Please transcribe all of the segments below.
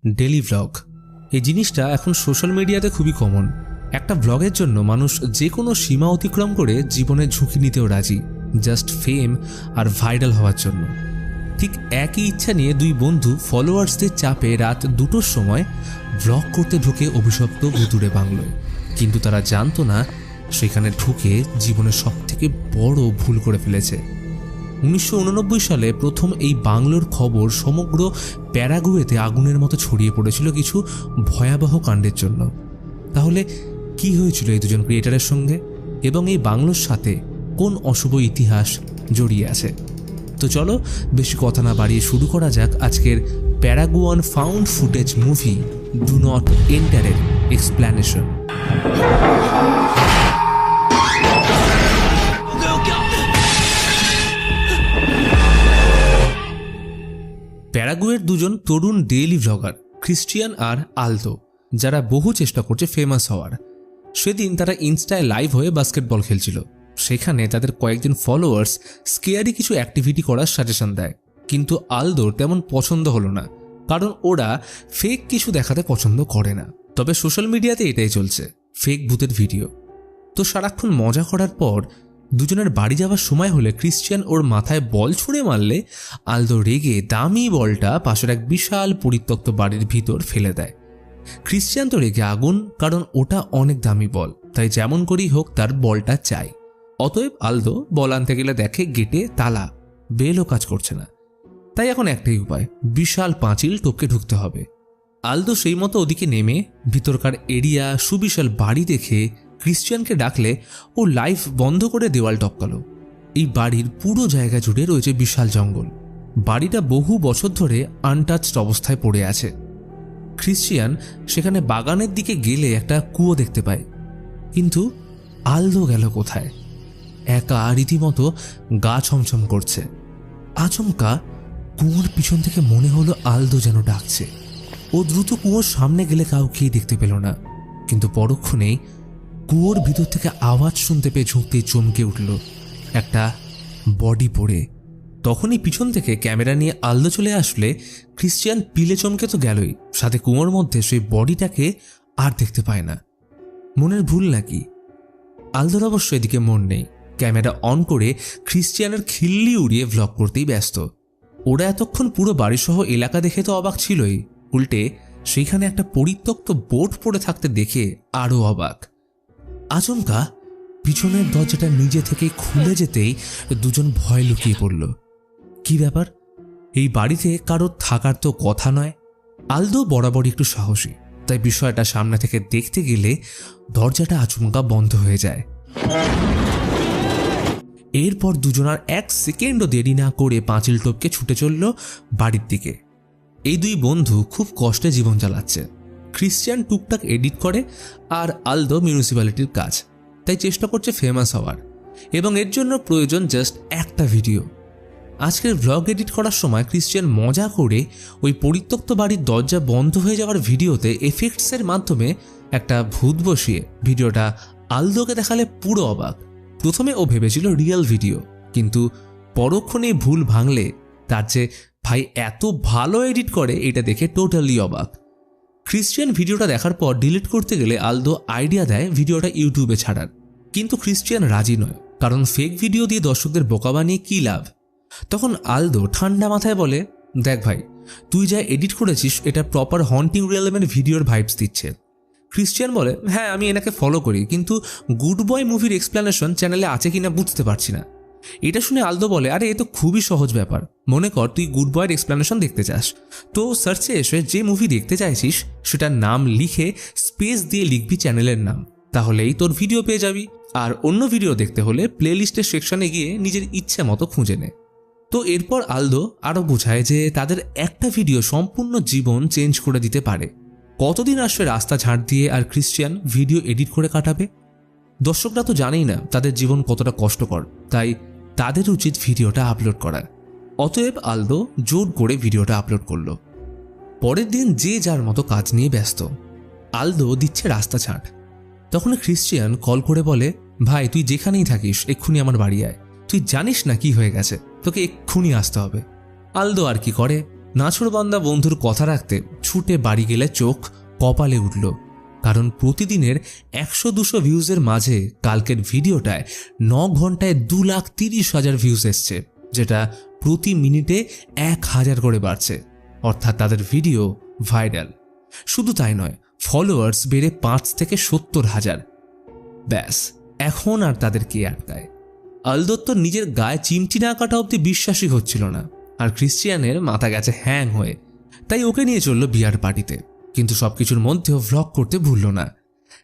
Daily vlog. এই জিনিসটা এখন সোশ্যাল মিডিয়াতে খুবই কমন। একটা ভ্লগের জন্য মানুষ যে কোনো সীমা অতিক্রম করে জীবনের ঝুঁকি নিতেও রাজি, জাস্ট ফেম আর ভাইরাল হওয়ার জন্য। ঠিক একই ইচ্ছা নিয়ে দুই বন্ধু ফলোয়ার্সদের চাপে রাত 2টোর সময় ভ্লগ করতে ঢুকে অভিশপ্ত ভুতুড়ে বাংলোয়। কিন্তু তারা জানতো না সেখানে ঢুকে জীবনের সবথেকে বড় ভুল করে ফেলেছে। 1989 সালে প্রথম এই বাংলোর খবর সমগ্র প্যারাগুয়েতে আগুনের মতো ছড়িয়ে পড়েছিল কিছু ভয়াবহ কাণ্ডের জন্য। তাহলে কি হয়েছিল এই দুজন ক্রিয়েটারের সঙ্গে, এবং এই বাংলোর সাথে কোন অশুভ ইতিহাস জড়িয়ে আছে? তো চলো বেশি কথা না বাড়িয়ে শুরু করা যাক আজকের Paraguayan found footage movie do not এন্টারের এক্সপ্ল্যানেশন। প্যারাগুয়ের দুজন তরুণ ডেইলি ভ্লগার ক্রিশ্চিয়ান আর আলদো, যারা বহু চেষ্টা করছে ফেমাস হওয়ার। সেদিন তারা ইনস্টায় লাইভ হয়ে বাস্কেটবল খেলছিল। সেখানে তাদের কয়েকজন ফলোয়ার্স স্কেয়ারি কিছু অ্যাক্টিভিটি করার সাজেশন দেয়, কিন্তু আলদোর তেমন পছন্দ হলো না, কারণ ওরা ফেক কিছু দেখাতে পছন্দ করে না। তবে সোশ্যাল মিডিয়াতে এটাই চলছে, ফেক ভূতের ভিডিও। তো সারাক্ষণ মজা করার পর দুজনের বাড়ি যাওয়ার সময় হলে ক্রিশ্চিয়ান ওর মাথায় বল ছুঁড়ে মারলে আলদো রেগে দামি বলটা পাশের এক বিশাল পরিত্যক্ত বাড়ির ভিতর ফেলে দেয়। ক্রিশ্চিয়ান তো রেগে আগুন, কারণ ওটা অনেক দামি বল, তাই যেমন করেই হোক তার বলটা চাই। অতএব আলদো বল আনতে গেলে দেখে গেটে তালা, বেলও কাজ করছে না। তাই এখন একটাই উপায়, বিশাল পাঁচিল টপকে ঢুকতে হবে। আলদো সেই মতো ওদিকে নেমে ভিতরকার এরিয়া সুবিশাল বাড়ি দেখে ক্রিশ্চিয়ানকে ডাকলে ও লাইভ বন্ধ করে দেওয়াল টপকালো। এই বাড়ির পুরো জায়গা জুড়ে রয়েছে বিশাল জঙ্গল। বাড়িটা বহু বছর ধরে আনটাচড অবস্থায় পড়ে আছে। ক্রিশ্চিয়ান সেখানে বাগানের দিকে গেলে একটা কুয়ো দেখতে পায়, কিন্তু আলদো গেল কোথায়? একা রীতিমতো গা ছমছম করছে। আচমকা কুয়োর পিছন থেকে মনে হলো আলদো যেন ডাকছে। ও দ্রুত কুয়োর সামনে গেলে কাউকেই দেখতে পেল না, কিন্তু পরক্ষণেই কুয়োর ভিতর থেকে আওয়াজ শুনতে পেয়ে ঝুঁকতেই চমকে উঠল একটা বডি পড়ে। তখনই পিছন থেকে ক্যামেরা নিয়ে আলদো চলে আসলে ক্রিশ্চিয়ান পিলে চমকে তো গেলই, সাথে কুয়োর মধ্যে সেই বডিটাকে আর দেখতে পায় না। মনের ভুল নাকি? আলদোর অবশ্য এদিকে মন নেই। ক্যামেরা অন করে ক্রিশ্চিয়ানের খিল্লি উড়িয়ে ভ্লগ করতেই ব্যস্ত। ওরা এতক্ষণ পুরো বাড়িসহ এলাকা দেখে তো অবাক ছিলই, উল্টে সেইখানে একটা পরিত্যক্ত বোট পড়ে থাকতে দেখে আরও অবাক। আচমকা পিছনের দরজাটা নিজে থেকেই খুলে যেতেই দুজন ভয় লুকিয়ে পড়ল। কি ব্যাপার? এই বাড়িতে কারোর থাকার তো কথা নয়। আলদো বরাবরই একটু সাহসী, তাই বিষয়টা সামনে থেকে দেখতে গেলে দরজাটা আচমকা বন্ধ হয়ে যায়। এরপর দুজন আর 1 সেকেন্ডও দেরি না করে পাঁচিল টপকে ছুটে চলল বাড়ির দিকে। এই দুই বন্ধু খুব কষ্টে জীবন চালাচ্ছে। ক্রিশ্চিয়ান টুকটাক এডিট করে আর আলদো মিউনিসিপ্যালিটির কাজ, তাই চেষ্টা করছে ফেমাস হওয়ার, এবং এর জন্য প্রয়োজন জাস্ট একটা ভিডিও। আজকের ভ্লগ এডিট করার সময় ক্রিশ্চিয়ান মজা করে ওই পরিত্যক্ত বাড়ির দরজা বন্ধ হয়ে যাওয়ার ভিডিওতে এফেক্টসের মাধ্যমে একটা ভূত বসিয়ে ভিডিওটা আলদোকে দেখালে পুরো অবাক। প্রথমে ও ভেবেছিল রিয়েল ভিডিও, কিন্তু পরক্ষণে ভুল ভাঙলে তার যে ভাই এত ভালো এডিট করে এটা দেখে টোটালি অবাক। ক্রিশ্চিয়ান ভিডিওটা দেখার পর ডিলিট করতে গেলে আলদো আইডিয়া দেয় ভিডিওটা ইউটিউবে ছাড়ার, কিন্তু ক্রিশ্চিয়ান রাজি নয়, কারণ ফেক ভিডিও দিয়ে দর্শকদের বোকা বানিয়ে কী লাভ। তখন আলদো ঠান্ডা মাথায় বলে, দেখ ভাই, তুই যা এডিট করেছিস এটা প্রপার হন্টিং রিয়েলমের ভিডিওর ভাইবস দিচ্ছে। ক্রিশ্চিয়ান বলে, হ্যাঁ আমি এনাকে ফলো করি, কিন্তু গুড বয় মুভির এক্সপ্লেনেশন চ্যানেলে আছে কিনা বুঝতে পারছি না। এটা শুনে আলদো বলে, আরে এ তো খুবই সহজ ব্যাপার। মনে কর তুই গুড বয়ের এক্সপ্লেনেশন দেখতে চাস, তো সার্চে এসে যে মুভি দেখতে চাইছিস সেটার নাম লিখে স্পেস দিয়ে লিখবি চ্যানেলের নাম, তাহলেই তোর ভিডিও পেয়ে যাবি। আর অন্য ভিডিও দেখতে হলে প্লেলিস্টের সেকশনে গিয়ে নিজের ইচ্ছে মতো খুঁজে নে। তো এরপর আলদো আরও বোঝায় যে তাদের একটা ভিডিও সম্পূর্ণ জীবন চেঞ্জ করে দিতে পারে। কতদিন আসবে রাস্তা ঝাড় দিয়ে আর ক্রিশ্চিয়ান ভিডিও এডিট করে কাটাবে? দর্শকরা তো জানেই না তাদের জীবন কতটা কষ্টকর, তাই তাদের উচিত ভিডিওটা আপলোড করার। অতএব আলদো জোর করে ভিডিওটা আপলোড করলো। পরের দিন যে যার মতো কাজ নিয়ে ব্যস্ত। আলদো দিচ্ছে রাস্তা ছাড়। তখন ক্রিশ্চিয়ান কল করে বলে, ভাই তুই যেখানেই থাকিস এক্ষুনি আমার বাড়ি আয়, তুই জানিস না কি হয়ে গেছে, তোকে এক্ষুনি আসতে হবে। আলদো আর কি করে, নাছোড়বান্দা বন্ধুর কথা রাখতে ছুটে বাড়ি গেলে চোখ কপালে উঠল, কারণ প্রতিদিনের 100-200 ভিউজের মাঝে কালকের ভিডিওটায় 9 ঘন্টায় 2,30,000 ভিউজ এসছে, যেটা প্রতি মিনিটে 1,000 করে বাড়ছে। অর্থাৎ তাদের ভিডিও ভাইরাল। শুধু তাই নয়, ফলোয়ার্স বেড়ে 5 থেকে 70,000। ব্যাস, এখন আর তাদের কে আটকায়? আলদোর তো নিজের গায়ে চিমটি না কাটা অব্দি বিশ্বাসই হচ্ছিল না, আর ক্রিশ্চিয়ানের মাথা গেছে হ্যাং হয়ে। তাই ওকে নিয়ে চলল বিয়ার পার্টিতে, কিন্তু সবকিছুর মধ্যেও ভ্লগ করতে ভুলল না।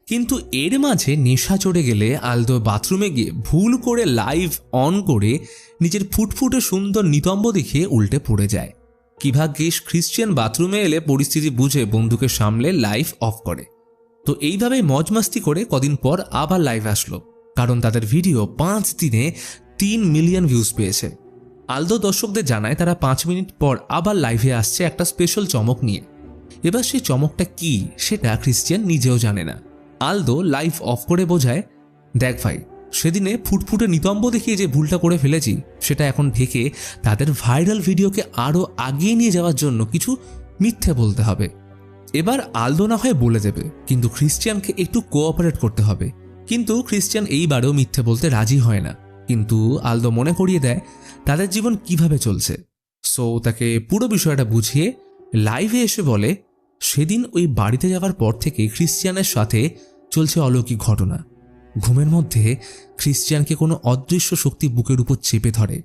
কিন্তু এর মাঝে নেশা চড়ে গেলে আলদো বাথরুমে গিয়ে ভুল করে লাইভ অন করে নিজের ফুটফুটে সুন্দর নিতম্ব দেখে উল্টে পড়ে যায়। কি ভাগ্যিস ক্রিশ্চিয়ান বাথরুমে এলে পরিস্থিতি বুঝে বন্ধুকে সামলে লাইভ অফ করে। তো এইভাবেই মজমাস্তি করে কদিন পর আবার লাইভ আসলো, কারণ তাদের ভিডিও 5 দিনে 3 মিলিয়ন ভিউজ পেয়েছে। আলদো দর্শকদের জানায় তারা 5 মিনিট পর আবার লাইভে আসছে একটা স্পেশাল চমক নিয়ে। এবার সেই চমকটা কি সেটা ক্রিশ্চিয়ান নিজেও জানে না। আলদো লাইভ অফ করে বোঝায়, দেখ ভাই, সেদিনে ফুটফুটে নিতম্ব দেখিয়ে যে ভুলটা করে ফেলেছি সেটা এখন ঢেকে তাদের ভাইরাল ভিডিওকে আরও আগিয়ে নিয়ে যাওয়ার জন্য কিছু মিথ্যে বলতে হবে। এবার আলদো না হয় বলে দেবে, কিন্তু ক্রিশ্চিয়ানকে একটু কোঅপারেট করতে হবে। কিন্তু ক্রিশ্চিয়ান এইবারেও মিথ্যে বলতে রাজি হয় না, কিন্তু আলদো মনে করিয়ে দেয় তাদের জীবন কিভাবে চলছে। সো তাকে পুরো বিষয়টা বুঝিয়ে লাইভে এসে বলে, সেদিন ওই বাড়িতে যাওয়ার পর থেকে ক্রিশ্চিয়ানের সাথে চলছে অলৌকিক ঘটনা। ঘুমের মধ্যে ক্রিশ্চিয়ানকে কোনো অদৃশ্য শক্তি বুকের উপর চেপে ধরে,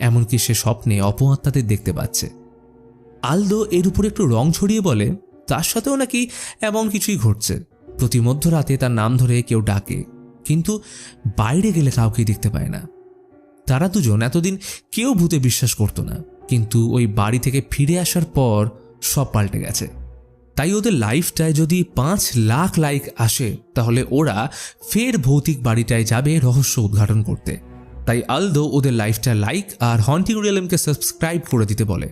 এমনকি সে স্বপ্নে অপআত্মাদের দেখতে পাচ্ছে। আলদো এর উপর একটু রং ছড়িয়ে বলে তার সাথেও নাকি এমন কিছুই ঘটছে। প্রতি মধ্যরাতে তার নাম ধরে কেউ ডাকে, কিন্তু বাইরে গেলে কাউকেই দেখতে পায় না। তারা দুজন এতদিন কেউ ভূতে বিশ্বাস করত না, কিন্তু ওই বাড়ি থেকে ফিরে আসার পর সব পাল্টে গেছে। তাই ওদের লাইফটায় যদি 5 লাখ লাইক আসে তাহলে ওরা ফের ভৌতিক বাড়িটায় যাবে রহস্য উদ্ঘাটন করতে। তাই আলদো ওদের লাইফটা লাইক আর হন্টিং রিয়েলমকে সাবস্ক্রাইব করে দিতে বলে।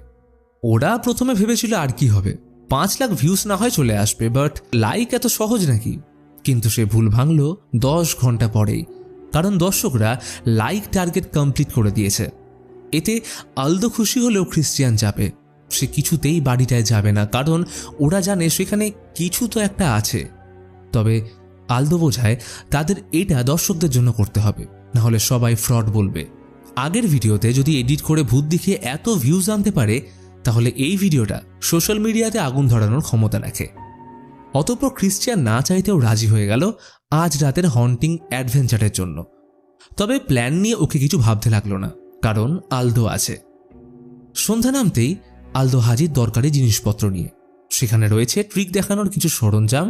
ওরা প্রথমে ভেবেছিল আর কি হবে, 5 লাখ ভিউজ না হয় চলে আসবে, বাট লাইক এত সহজ নাকি? কিন্তু সে ভুল ভাঙল 10 ঘন্টা পরেই, কারণ দর্শকরা লাইক টার্গেট কমপ্লিট করে দিয়েছে। এতে আলদো খুশি হলেও ক্রিশ্চিয়ান যাবে, সে কিছুতেই বাড়িটায় যাবে না, কারণ ওরা জানে সেখানে কিছু তো একটা আছে। তবে আলদো বোঝায় তাদের এটা দর্শকদের জন্য করতে হবে, নাহলে সবাই ফ্রড বলবে। আগের ভিডিওতে যদি এডিট করে ভূত দেখিয়ে এত ভিউজ আনতে পারে তাহলে এই ভিডিওটা সোশ্যাল মিডিয়াতে আগুন ধরানোর ক্ষমতা রাখে। অতঃপর ক্রিশ্চিয়ান না চাইতেও রাজি হয়ে গেল আজ রাতের হন্টিং অ্যাডভেঞ্চারের জন্য। তবে প্ল্যান নিয়ে ওকে কিছু ভাবতে লাগলো না, কারণ আলদো আছে। সন্ধ্যা নামতেই আলদো হাজির দরকারি জিনিসপত্র নিয়ে। সেখানে রয়েছে ট্রিক দেখানোর কিছু সরঞ্জাম,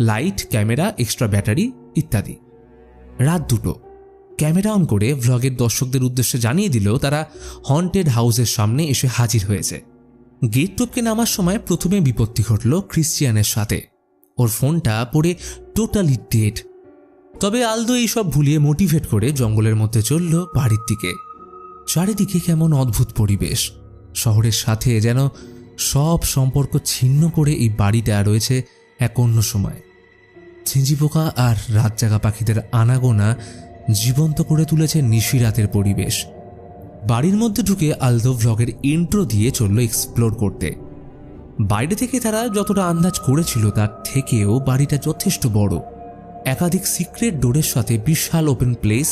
লাইট, ক্যামেরা, এক্সট্রা ব্যাটারি ইত্যাদি। রাত 2টো। ক্যামেরা অন করে ভ্লগের দর্শকদের উদ্দেশ্যে জানিয়ে দিল তারা হন্টেড হাউসের সামনে এসে হাজির হয়েছে। গেট টপকে নামার সময় প্রথমে বিপত্তি ঘটল ক্রিশ্চিয়ানের সাথে। ওর ফোনটা পড়ে টোটালি ডেড। তবে আলদো এইসব ভুলিয়ে মোটিভেট করে জঙ্গলের মধ্যে চলল বাড়ির দিকে। চারিদিকে কেমন অদ্ভুত পরিবেশ, শহরের সাথে যেন সব সম্পর্ক ছিন্ন করে এই বাড়িটা রয়েছে এক অন্য সময়। ঝিঁঝি পোকা আর রাত জাগা পাখিদের আনাগোনা জীবন্ত করে তুলেছে নিশিরাতের পরিবেশ। বাড়ির মধ্যে ঢুকে আলদো ভ্লগের ইন্ট্রো দিয়ে চলল এক্সপ্লোর করতে। বাইরে থেকে তারা যতটা আন্দাজ করেছিল তার থেকেও বাড়িটা যথেষ্ট বড়। একাধিক সিক্রেট ডোরের সাথে বিশাল ওপেন প্লেস,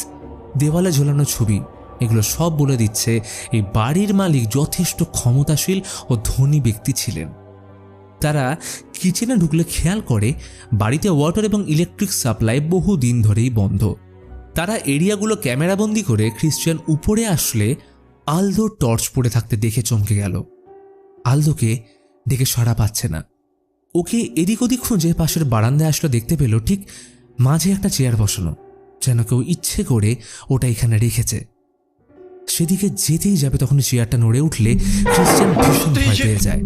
দেওয়ালে ঝোলানো ছবি, এগুলো সব বলে দিচ্ছে এই বাড়ির মালিক যথেষ্ট ক্ষমতাশীল ও ধনী ব্যক্তি ছিলেন। তারা কিচেনে ঢুকলে খেয়াল করে বাড়িতে ওয়াটার এবং ইলেকট্রিক সাপ্লাই বহু দিন ধরেই বন্ধ। তারা এরিয়াগুলো ক্যামেরাবন্দি করে ক্রিশ্চিয়ান উপরে আসলে আলদো টর্চ পড়ে থাকতে দেখে চমকে গেল। আলদোকে ডেকে সাড়া পাচ্ছে না। ওকে এদিক ওদিক খুঁজে পাশের বারান্দায় আসলে দেখতে পেল ঠিক মাঝে একটা চেয়ার বসানো, যেন কেউ ইচ্ছে করে ওটা এখানে রেখেছে। সেদিকে যেতেই যাবে তখনই চেয়ারটা নড়ে উঠলে ক্রিশ্চিয়ান ভীষণ ভয় পেয়ে যায়,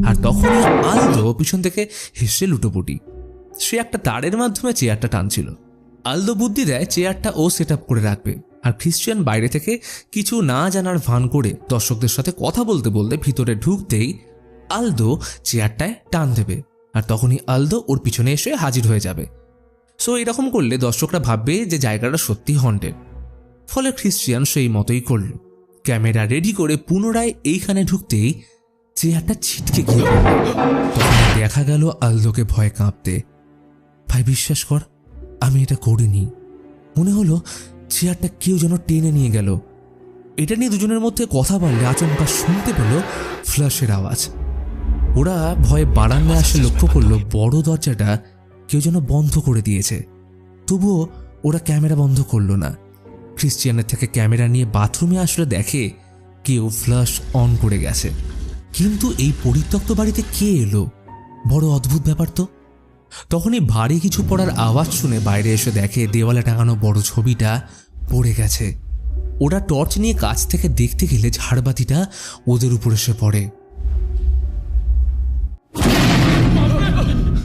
আর তখনই আলদো পিছন থেকে হেসে লুটোপুটি। সে একটা তারের মাধ্যমে চেয়ারটা টানছিল। আলদো বুদ্ধি দেয় চেয়ারটা ও সেট আপ করে রাখবে, আর ক্রিশ্চিয়ান বাইরে থেকে কিছু না জানার ভান করে দর্শকদের সাথে কথা বলতে বলতে ভিতরে ঢুকতেই আলদো চেয়ারটায় টান দেবে, আর তখনই আলদো ওর পিছনে এসে হাজির হয়ে যাবে। সো এরকম করলে দর্শকরা ভাববে যে জায়গাটা সত্যি হন্টেড। ফলে ক্রিশ্চিয়ান সেই মতোই করল। ক্যামেরা রেডি করে পুনরায় এইখানে ঢুকতেই চেয়ারটা ছিটকে গিয়ে তখন দেখা গেল আলদোকে ভয়ে কাঁপতে। ভাই বিশ্বাস কর, আমি এটা করিনি। মনে হলো চেয়ারটা কেউ যেন টেনে নিয়ে গেল। এটা নিয়ে দুজনের মধ্যে কথা বললে আচমকা শুনতে পেল ফ্ল্যাশের আওয়াজ। ওরা ভয়ে বারান্দায় আসে লক্ষ্য করলো বড় দরজাটা কেউ যেন বন্ধ করে দিয়েছে। তবুও ওরা ক্যামেরা বন্ধ করলো না। ক্রিশ্চিয়ানের থেকে ক্যামেরা নিয়ে বাথরুমে আসলে দেখে কেউ ফ্ল্যাশ অন করে গেছে। কিন্তু এই পরিত্যক্ত বাড়িতে কে এলো? বড় অদ্ভুত ব্যাপার তো। তখনই ভারী কিছু পড়ার আওয়াজ শুনে বাইরে এসে দেখে দেওয়ালে টাঙানো বড় ছবিটা পড়ে গেছে। ওরা টর্চ নিয়ে কাছ থেকে দেখতে গেলে ঝাড়বাতিটা ওদের উপর এসে পড়ে।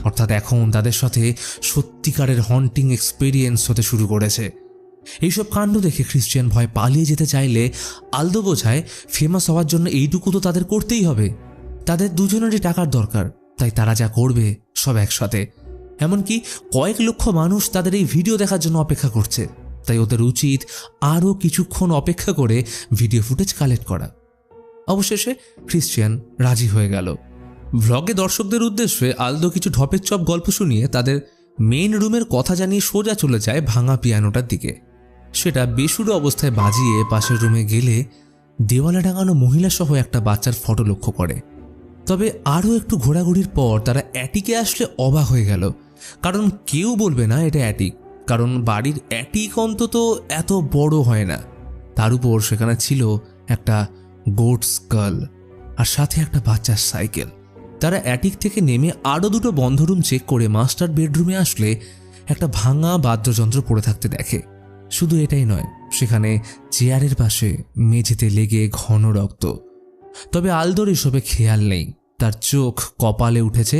অর্থাৎ এখন তাদের সাথে সত্যিকারের হন্টিং এক্সপেরিয়েন্স হতে শুরু করেছে। এইসব কাণ্ড দেখে ক্রিশ্চিয়ান ভয় পালিয়ে যেতে চাইলে আলদো বোঝায় ফেমাস হওয়ার জন্য এইটুকু তো তাদের করতেই হবে। তাদের দুজনেরই টাকার দরকার, তাই তারা যা করবে সব একসাথে। এমনকি কয়েক লক্ষ মানুষ তাদের এই ভিডিও দেখার জন্য অপেক্ষা করছে, তাই ওদের উচিত আরও কিছুক্ষণ অপেক্ষা করে ভিডিও ফুটেজ কালেক্ট করা। অবশেষে ক্রিশ্চিয়ান রাজি হয়ে গেল। ভ্লগে দর্শকদের উদ্দেশ্যে আলদো কিছু ঢপের চপ গল্প শুনিয়ে তাদের মেইন রুমের কথা জানিয়ে সোজা চলে যায় ভাঙা পিয়ানোটার দিকে। সেটা বেসুরো অবস্থায় বাজিয়ে পাশের রুমে গেলে দেওয়ালে টাঙানো মহিলা সহ একটা বাচ্চার ফটো লক্ষ্য করে। তবে আরও একটু ঘোরাঘুরির পর তারা অ্যাটিকে আসলে অবাক হয়ে গেল, কারণ কেউ বলবে না এটা অ্যাটিক, কারণ বাড়ির অ্যাটিক অন্তত এত বড় হয় না। তার উপর সেখানে ছিল একটা গোট স্কাল আর সাথে একটা বাচ্চার সাইকেল। তারা অ্যাটিক থেকে নেমে আরও দুটো বন্ধ রুম চেক করে মাস্টার বেডরুমে আসলে একটা ভাঙা বাদ্যযন্ত্র পড়ে থাকতে দেখে। শুধু এটাই নয়, সেখানে চেয়ারের পাশে মেঝেতে লেগে ঘন রক্ত। তবে আলদোর এসবে খেয়াল নেই। তার চোখ কপালে উঠেছে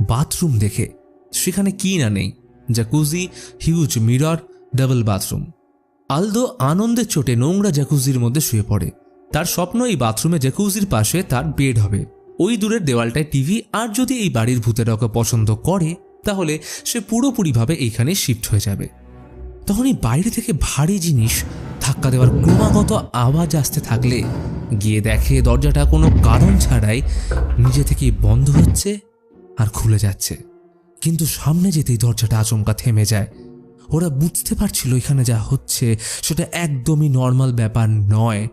বাথরুম দেখে। সেখানে কি না নেই, jacuzzi, huge mirror, double bathroom. Aldo আনন্দের চোটে নোংরা জ্যাকুজির মধ্যে শুয়ে পড়ে। তার স্বপ্ন এই বাথরুমে জ্যাকুজির পাশে তার বেড হবে। ওই দূরের দেওয়ালটায় টিভি, আর যদি এই বাড়ির ভূতেরা ওকে পছন্দ করে তাহলে সে পুরোপুরিভাবে এইখানে শিফট হয়ে যাবে। তখনই বাইরে থেকে ভারী জিনিস ধাক্কা দেওয়ার ক্রমাগত আওয়াজ আসতে থাকলে গিয়ে দেখে দরজাটা কোনো কারণ ছাড়াই নিজে থেকেই বন্ধ হচ্ছে আর খুলে যাচ্ছে। কিন্তু সামনে যেতেই দরজাটা আচমকা থেমে যায়। ওরা বুঝতে পারছিল এখানে যা হচ্ছে সেটা একদমই নর্মাল ব্যাপার নয়,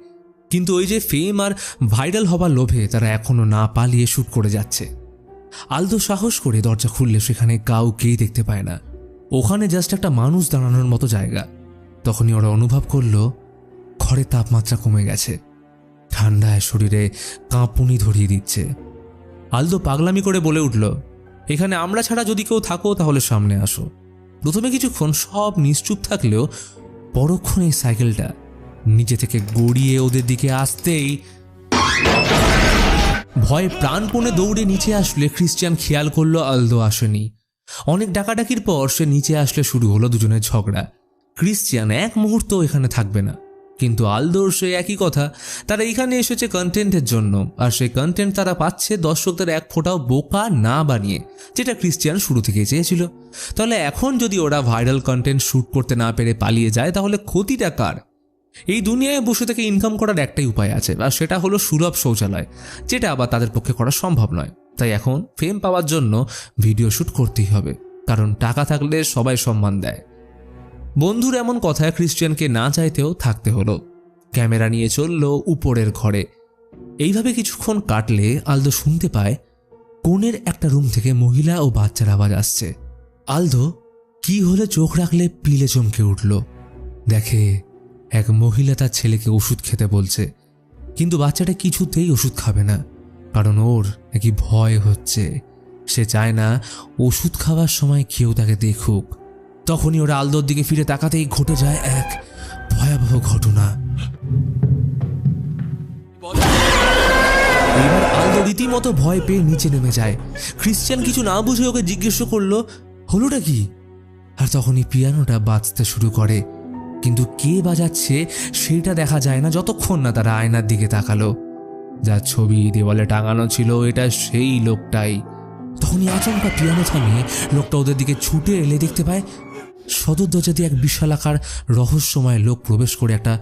কিন্তু ওই যে ফেম আর ভাইরাল হবার লোভে তারা এখনো না পালিয়ে শুট করে যাচ্ছে। আলদো সাহস করে দরজা খুললে সেখানে কাউকেই দেখতে পায় না। ওখানে জাস্ট একটা মানুষ দাঁড়ানোর মতো জায়গা। তখনই ওরা অনুভব করলো ঘরের তাপমাত্রা কমে গেছে। ঠান্ডায় শরীরে কাঁপুনি ধরিয়ে দিচ্ছে। আলদো পাগলামি করে বলে উঠল, এখানে আমরা ছাড়া যদি কেউ থাকো তাহলে সামনে আসো। প্রথমে কিছুক্ষণ সব নিশ্চুপ থাকলেও পরক্ষণ এই সাইকেলটা নিজে থেকে গড়িয়ে ওদের দিকে আসতেই ভয়ে প্রাণপণে দৌড়ে নিচে আসলে ক্রিশ্চিয়ান খেয়াল করলো আলদো আসেনি। অনেক ডাকাডাকির পর সে নিচে আসলে শুরু হলো দুজনের ঝগড়া। ক্রিশ্চিয়ান এক মুহূর্ত এখানে থাকবে না, কিন্তু আলদোর সে একই কথা। তারা এখানে এসেছে কন্টেন্টের জন্য, আর সেই কন্টেন্ট তারা পাচ্ছে দর্শকদের এক ফোঁটাও বোকা না বানিয়ে, যেটা ক্রিশ্চিয়ান শুরু থেকে চেয়েছিল। তাহলে এখন যদি ওরা ভাইরাল কন্টেন্ট শ্যুট করতে না পেরে পালিয়ে যায় তাহলে ক্ষতিটা কার? এই দুনিয়ায় বসে থেকে ইনকাম করার একটাই উপায় আছে, আর সেটা হলো সুলভ শৌচালয়, যেটা আবার তাদের পক্ষে করা সম্ভব নয়। তাই এখন ফেম পাওয়ার জন্য ভিডিও শ্যুট করতেই হবে, কারণ টাকা থাকলে সবাই সম্মান দেয়। বন্ধুর এমন কথায় ক্রিশ্চিয়ানকে না চাইতেও থাকতে হলো। ক্যামেরা নিয়ে চলল উপরের ঘরে। এইভাবে কিছুক্ষণ কাটলে আলদো শুনতে পায় কোণের একটা রুম থেকে মহিলা ও বাচ্চার আওয়াজ আসছে। আলদো কি হলে চোখ রাখলে পিলে চমকে উঠল। দেখে এক মহিলা তার ছেলেকে ওষুধ খেতে বলছে, কিন্তু বাচ্চাটা কিছুতেই ওষুধ খাবে না, কারণ ওর নাকি ভয় হচ্ছে। সে চায় না ওষুধ খাওয়ার সময় কেউ তাকে দেখুক। তখনই ওরা আলদোর দিকে ফিরে তাকাতেই ঘটে যায় এক ভয়াবহ ঘটনা। এবার আলদো রীতিমতো ভয় পেয়ে নিচে নেমে যায়। ক্রিশ্চিয়ান কিছু না বুঝে ওকে জিজ্ঞেস করলো হলোটা কি, আর তখনই পিয়ানোটা বাজতে শুরু করে, কিন্তু কে বাজাচ্ছে সেটা দেখা যায় না যতক্ষণ না তারা আয়নার দিকে তাকালো। যার ছবি দেওয়ালে টাঙানো ছিল এটা সেই লোকটাই। তখনই আচমকা পিয়ানো থামিয়ে লোকটা ওদের দিকে ছুটে এলে দেখতে পায় সদর দরজা দিয়ে এক বিশালাকার রহস্যময় লোক প্রবেশ করে একটা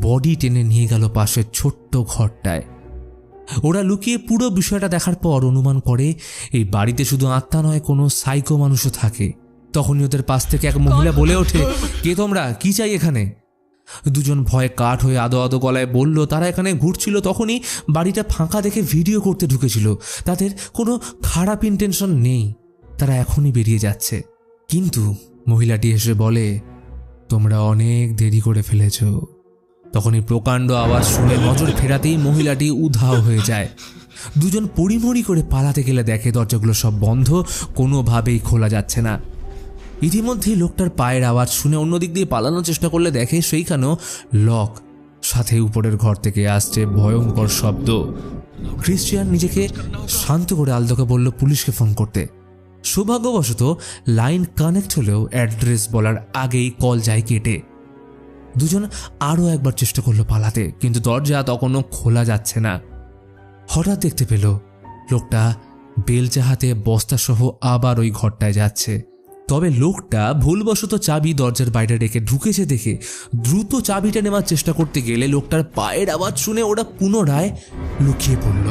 বডি টেনে নিয়ে গেল পাশের ছোট্ট ঘরটায়। ওরা লুকিয়ে পুরো বিষয়টা দেখার পর অনুমান করে এই বাড়িতে শুধু আত্মা নয়, কোনো সাইকো মানুষও থাকে। তখনই ওদের পাশ থেকে এক মহিলা বলে ওঠে, কে তোমরা, কি চাই এখানে? দুজন ভয়ে কাঠ হয়ে আদো আদো গলায় বলল তারা এখানে ঘুরছিল, তখনই বাড়িটা ফাঁকা দেখে ভিডিও করতে ঢুকেছিল। তাদের কোনো খারাপ ইন্টেনশন নেই, তারা এখনই বেরিয়ে যাচ্ছে। কিন্তু মহিলাটি এসে বলে, তোমরা অনেক দেরি করে ফেলেছ। তখনই প্রকাণ্ড আওয়াজ শুনে নজর ফেরাতেই মহিলাটি উধাও হয়ে যায়। দুজন পড়িমড়ি করে পালাতে গেলে দেখে দরজাগুলো সব বন্ধ, কোনোভাবেই খোলা যাচ্ছে না। ইতিমধ্যেই লোকটার পায়ের আওয়াজ শুনে অন্যদিক দিয়ে পালানোর চেষ্টা করলে দেখে সেইখানেও লক, সাথে উপরের ঘর থেকে আসছে ভয়ঙ্কর শব্দ। ক্রিশ্চিয়ান নিজেকে শান্ত করে আলদোকে বলল পুলিশকে ফোন করতে। সৌভাগ্যবশত লাইন কানেক্ট হলেও অ্যাড্রেস বলার আগেই কল যায় কেটে। দুজন আরও একবার চেষ্টা করলো পালাতে, কিন্তু দরজা তখনও খোলা যাচ্ছে না। হঠাৎ দেখতে পেল লোকটা বেলচা হাতে বস্তাসহ আবার ওই ঘরটায় যাচ্ছে। তবে লোকটা ভুলবশত চাবি দরজার বাইরে রেখে ঢুকেছে দেখে দ্রুত চাবিটা নেওয়ার চেষ্টা করতে গেলে লোকটার পায়ের আওয়াজ শুনে ওরা পুনরায় লুকিয়ে পড়ল।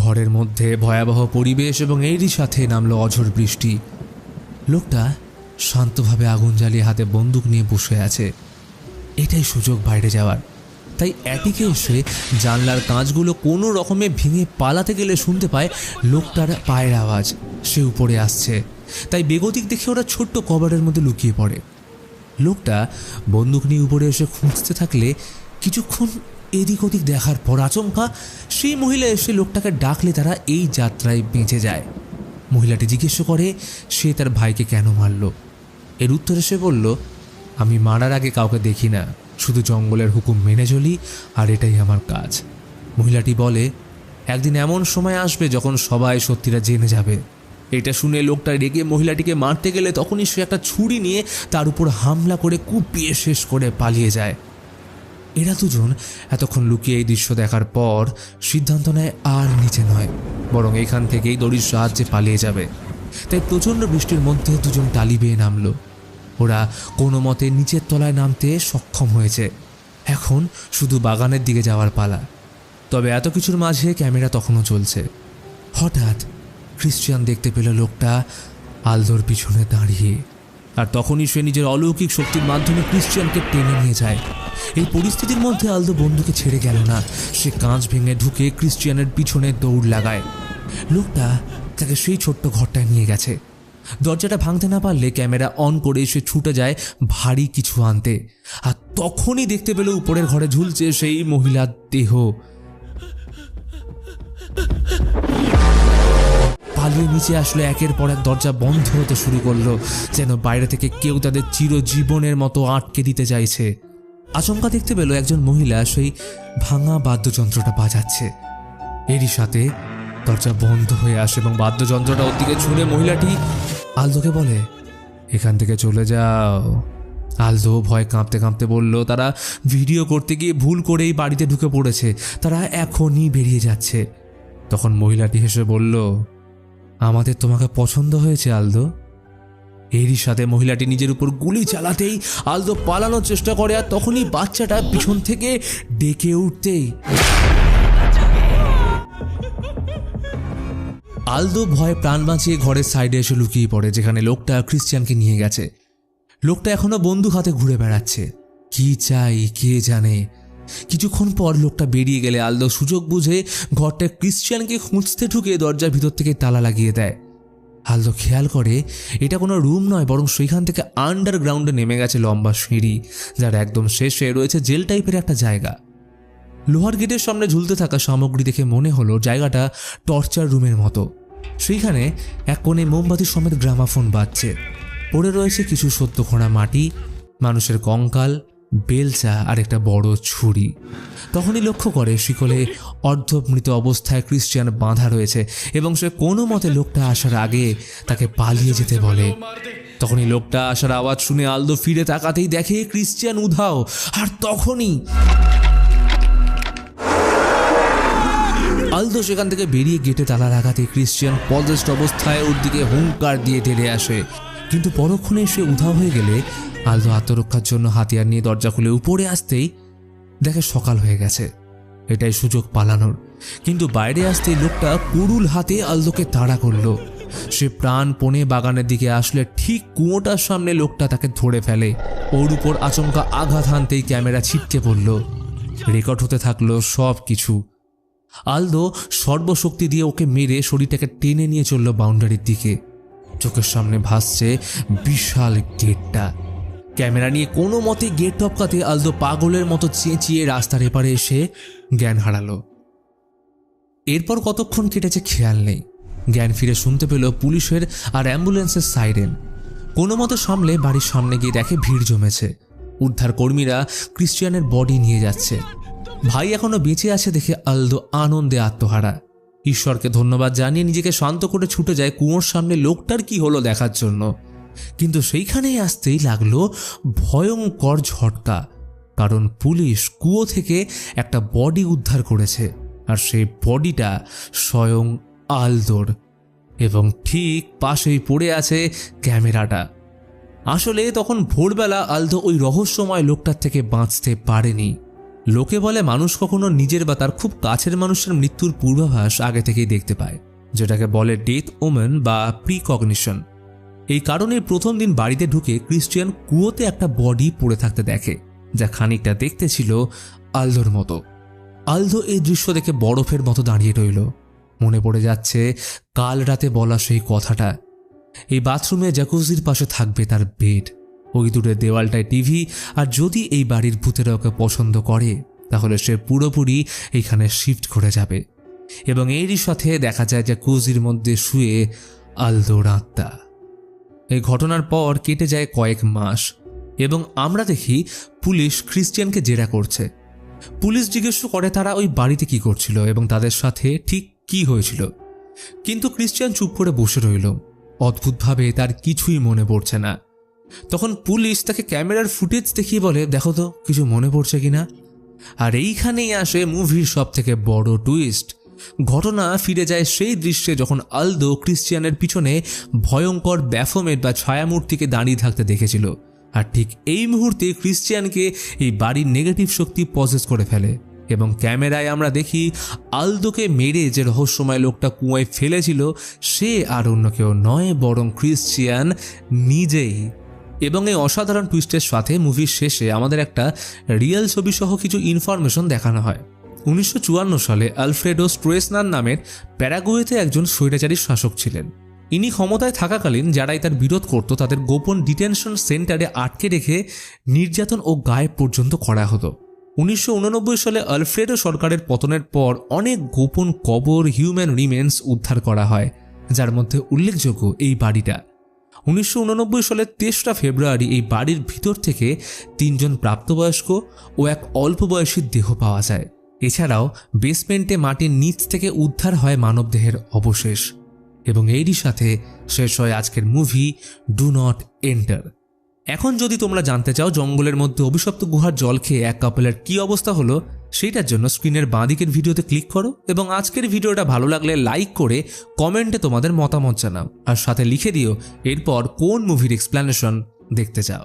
ঘরের মধ্যে ভয়াবহ পরিবেশ এবং এরই সাথে নামলো অঝোর বৃষ্টি। লোকটা শান্তভাবে আগুন জ্বালিয়ে হাতে বন্দুক নিয়ে বসে আছে। এটাই সুযোগ বাইরে যাওয়ার। তাই অ্যাটিকে এসে জানলার কাঁচগুলো কোনো রকমে ভেঙে পালাতে গেলে শুনতে পায় লোকটার পায়ের আওয়াজ, সে উপরে আসছে। তাই বেগতিক দেখে ওরা ছোট্ট কভারের মধ্যে লুকিয়ে পড়ে। লোকটা বন্দুক নিয়ে উপরে এসে খুঁজতে থাকলে কিছুক্ষণ এদিক ওদিক দেখার পর আচমকা সেই মহিলা এসে লোকটাকে ডাকলে তারা এই যাত্রায় বেঁচে যায়। মহিলাটি জিজ্ঞেস করে সে তার ভাইকে কেন মারল। এর উত্তরে সে বলল, আমি মারার আগে কাউকে দেখি না, শুধু জঙ্গলের হুকুম মেনে চলি, আর এটাই আমার কাজ। মহিলাটি বলে, একদিন এমন সময় আসবে যখন সবাই সত্যিটা জেনে যাবে। এটা শুনে লোকটা রেগে মহিলাটিকে মারতে গেলে তখনই সে একটা ছুরি নিয়ে তার উপর হামলা করে কুপিয়ে শেষ করে পালিয়ে যায়। এরা দুজন এতক্ষণ লুকিয়ে এই দৃশ্য দেখার পর সিদ্ধান্ত নেয় আর নিচে নয়, বরং এখান থেকেই দড়ির সাহায্যে পালিয়ে যাবে। তাই প্রচণ্ড বৃষ্টির মধ্যে দুজন টালি বেয়ে নামলো। ওরা কোনো মতে নিচের তলায় নামতে সক্ষম হয়েছে। এখন শুধু বাগানের দিকে যাওয়ার পালা। তবে এত কিছুর মাঝে ক্যামেরা তখনও চলছে। হঠাৎ ক্রিশ্চিয়ান দেখতে পেল লোকটা আলদোর পিছনে দাঁড়িয়ে, আর তখনই সে নিজের অলৌকিক শক্তির মাধ্যমে ক্রিশ্চিয়ানকে টেনে নিয়ে যায়। এই পরিস্থিতির মধ্যে আলদো বন্ধুকে ছেড়ে গেল না। সে কাঁচ ভেঙে ঢুকে ক্রিশ্চিয়ানের পিছনে দৌড় লাগায়। লোকটা তাকে সেই ছোট্ট ঘরটায় নিয়ে গেছে। দরজাটা ভাঙতে না পারলে ক্যামেরা অন করে সে ছুটে যায় ভারী কিছু আনতে, আর তখনই দেখতে পেল উপরের ঘরে ঝুলছে সেই মহিলার দেহ। পালিয়ে নিচে আসলে একের পর এক দরজা বন্ধ হতে শুরু করলো, যেন বাইরে থেকে কেউ তাদের চিরজীবনের মতো আটকে দিতে চাইছে। আচমকা দেখতে পেল একজন মহিলা সেই ভাঙা বাদ্যযন্ত্রটা বাজাচ্ছে। এরই সাথে দরজা বন্ধ হয়ে আসে এবং বাদ্যযন্ত্রটা ওর দিকে ছুঁড়ে মহিলাটি আলদোকে বলে, এখান থেকে চলে যাও। আলদো ভয় কাঁপতে কাঁপতে বলল তারা ভিডিও করতে গিয়ে ভুল করেই বাড়িতে ঢুকে পড়েছে, তারা এখনই বেরিয়ে যাচ্ছে। তখন মহিলাটি হেসে বলল, আমাদের তোমাকে পছন্দ হয়েছে আলদো। এরই সাথে মহিলাটি নিজের উপর গুলি চালাতেই আলদো পালানোর চেষ্টা করে, আর তখনই বাচ্চাটা পিছন থেকে ডেকে উঠতেই আলদো ভয়ে প্রাণ বাঁচিয়ে ঘরের সাইডে এসে লুকিয়ে পড়ে, যেখানে লোকটা ক্রিশ্চিয়ানকে নিয়ে গেছে। লোকটা এখনো বন্দুক হাতে ঘুরে বেড়াচ্ছে। কি চাই কে জানে। কিছুক্ষণ পর লোকটা বেরিয়ে গেলে আলদো সুযোগ বুঝে ঘরটা ক্রিশ্চিয়ানকে খুঁজতে ঢুকে দরজার ভিতর থেকে তালা লাগিয়ে দেয়। আলদো খেয়াল করে এটা কোনো রুম নয়, বরং সেইখান থেকে আন্ডারগ্রাউন্ডে নেমে গেছে লম্বা সিঁড়ি, যার একদম শেষে রয়েছে জেল টাইপের একটা জায়গা। লোহার গেটের সামনে ঝুলতে থাকা সামগ্রী দেখে মনে হলো জায়গাটা টর্চার রুমের মতো। সেইখানে এক কোণে মোমবাতি সমেত গ্রামাফোন বাজছে। পড়ে রয়েছে কিছু সদ্য খোঁড়া মাটি, মানুষের কঙ্কাল, বেলচা আর একটা বড় ছুরি। তখনই লক্ষ্য করে শিকলে অর্ধমৃত অবস্থায় ক্রিশ্চিয়ান বাঁধা রয়েছে এবং সে কোনো মতে লোকটা আসার আগে তাকে পালিয়ে যেতে বলে। তখনই লোকটা আসার আওয়াজ শুনে আলদো ফিরে তাকাতেই দেখে ক্রিশ্চিয়ান উধাও, আর তখনই আলদো সেখান থেকে বেরিয়ে গেটে তালা লাগাতে ক্রিশ্চিয়ান পজেসড অবস্থায় ওর দিকে হুঙ্কার দিয়ে তেড়ে আসে। কিন্তু পরক্ষণে সে উধাও হয়ে গেলে আলদো আত্মরক্ষার জন্য হাতিয়ার নিয়ে দরজা খুলে উপরে আসতেই দেখে সকাল হয়ে গেছে। এটাই সুযোগ পালানোর। কিন্তু বাইরে আসতেই লোকটা কুড়ুল হাতে আলদোকে তাড়া করলো। সে প্রাণপণে বাগানের দিকে আসলে ঠিক কুয়োটার সামনে লোকটা তাকে ধরে ফেলে। ওর উপর আচমকা আঘাত হানতেই ক্যামেরা ছিটকে পড়ল। রেকর্ড হতে থাকলো সব কিছু। আলদো সর্বশক্তি দিয়ে ওকে মেরে শরীরটাকে টেনে নিয়ে চলল বাউন্ডারির দিকে। চোখের সামনে ভাসছে বিশাল গেটটা। ক্যামেরা নিয়ে কোনো মতে গেট টপকাতে আলদো পাগলের মতো চেঁচিয়ে রাস্তার এপারে এসে জ্ঞান হারালো। এরপর কতক্ষণ কেটেছে খেয়াল নেই। জ্ঞান ফিরে শুনতে পেল পুলিশের আর অ্যাম্বুলেন্সের সাইরেন। কোনো মতো সামলে বাড়ির সামনে গিয়ে দেখে ভিড় জমেছে। উদ্ধার কর্মীরা ক্রিশ্চিয়ানের বডি নিয়ে যাচ্ছে। ভাই এখনো বেঁচে আছে দেখে আলদো আনন্দে আত্মহারা। ঈশ্বরকে ধন্যবাদ জানিয়ে নিজেকে শান্ত করে ছুটে যায় কুয়োর সামনে লোকটার কি হলো দেখার জন্য। কিন্তু সেইখানেই আসতেই লাগলো ভয়ঙ্কর ঝটকা, কারণ পুলিশ কুয়ো থেকে একটা বডি উদ্ধার করেছে, আর সেই বডিটা স্বয়ং আলদোর, এবং ঠিক পাশেই পড়ে আছে ক্যামেরাটা। আসলে তখন ভোরবেলা আলদো ওই রহস্যময় লোকটার থেকে বাঁচতে পারেনি। লোকে বলে মানুষ কখনো নিজের বা তার খুব কাছের মানুষের মৃত্যুর পূর্বাভাস আগে থেকেই দেখতে পায়, যেটাকে বলে ডেথ ওমেন বা প্রিকগনিশন। এই কারণে প্রথম দিন বাড়িতে ঢুকে ক্রিশ্চিয়ান কুয়োতে একটা বডি পড়ে থাকতে দেখে, যা খানিকটা দেখতে ছিল আলদোর মতো। আলদো এই দৃশ্য দেখে বরফের মতো দাঁড়িয়ে রইল। মনে পড়ে যাচ্ছে কাল রাতে বলা সেই কথাটা। এই বাথরুমে জ্যাকুজির পাশে থাকবে তার বেড, ওই দূরের দেওয়ালটায় টিভি, আর যদি এই বাড়ির ভূতেরা ওকে পছন্দ করে তাহলে সে পুরোপুরি এইখানে শিফট করে যাবে। এবং এরই সাথে দেখা যায় জ্যাকুজির মধ্যে শুয়ে আলদোর আত্মা। এই ঘটনার পর কেটে যায় কয়েক মাস এবং আমরা দেখি পুলিশ ক্রিশ্চিয়ানকে জেরা করছে। পুলিশ জিজ্ঞেস করে তারা ওই বাড়িতে কি করছিল এবং তাদের সাথে ঠিক কি হয়েছিল, কিন্তু ক্রিশ্চিয়ান চুপ করে বসে রইল। অদ্ভুতভাবে তার কিছুই মনে পড়ছে না। তখন পুলিশ তাকে ক্যামেরার ফুটেজ দেখিয়ে বলে, দেখো তো কিছু মনে পড়ছে কিনা। আর এইখানেই আসে মুভির সব থেকে বড় টুইস্ট। ঘটনা ফিরে যায় সেই দৃশ্যে যখন আলদো ক্রিশ্চিয়ানের পিছনে ভয়ঙ্কর ব্যাফোমেট বা ছায়ামূর্তিকে দাঁড়িয়ে থাকতে দেখেছিল। আর ঠিক এই মুহূর্তে ক্রিশ্চিয়ানকে এই বাড়ির নেগেটিভ শক্তি পজেস করে ফেলে এবং ক্যামেরায় আমরা দেখি আলদোকে মেরে যে রহস্যময় লোকটা কুয়োয় ফেলেছিল সে আর অন্য কেউ নয় বরং ক্রিশ্চিয়ান নিজেই। এবং এই অসাধারণ টুইস্টের সাথে মুভির শেষে আমাদের একটা রিয়েল ছবি সহ কিছু ইনফরমেশন দেখানো হয়। 1954 সালে আলফ্রেডো স্ট্রেসনার নামের প্যারাগুয়েতে একজন স্বৈরাচারী শাসক ছিলেন। ইনি ক্ষমতায় থাকাকালীন যারাই তার বিরোধ করত তাদের গোপন ডিটেনশন সেন্টারে আটকে রেখে নির্যাতন ও গায়েব পর্যন্ত করা হতো। 1989 সালে আলফ্রেডো সরকারের পতনের পর অনেক গোপন কবর, হিউম্যান রিমেন্স উদ্ধার করা হয়, যার মধ্যে উল্লেখযোগ্য এই বাড়িটা। 1989 সালের 23 ফেব্রুয়ারি এই বাড়ির ভিতর থেকে 3 জন প্রাপ্তবয়স্ক ও এক অল্প বয়সী দেহ পাওয়া যায়। এছাড়াও বেসমেন্টে মাটির নিচ থেকে উদ্ধার হয় মানবদেহের অবশেষ। এবং এরই সাথে শেষ হয় আজকের মুভি ডু নট এন্টার। এখন যদি তোমরা জানতে চাও জঙ্গলের মধ্যে অভিশপ্ত গুহার জল খেয়ে এক কাপলের কি অবস্থা হলো, সেইটার জন্য স্ক্রিনের বাঁ দিকের ভিডিওতে ক্লিক করো এবং আজকের ভিডিওটা ভালো লাগলে লাইক করে কমেন্টে তোমাদের মতামত জানাও, আর সাথে লিখে দিও এরপর কোন মুভির এক্সপ্লেনেশন দেখতে চাও।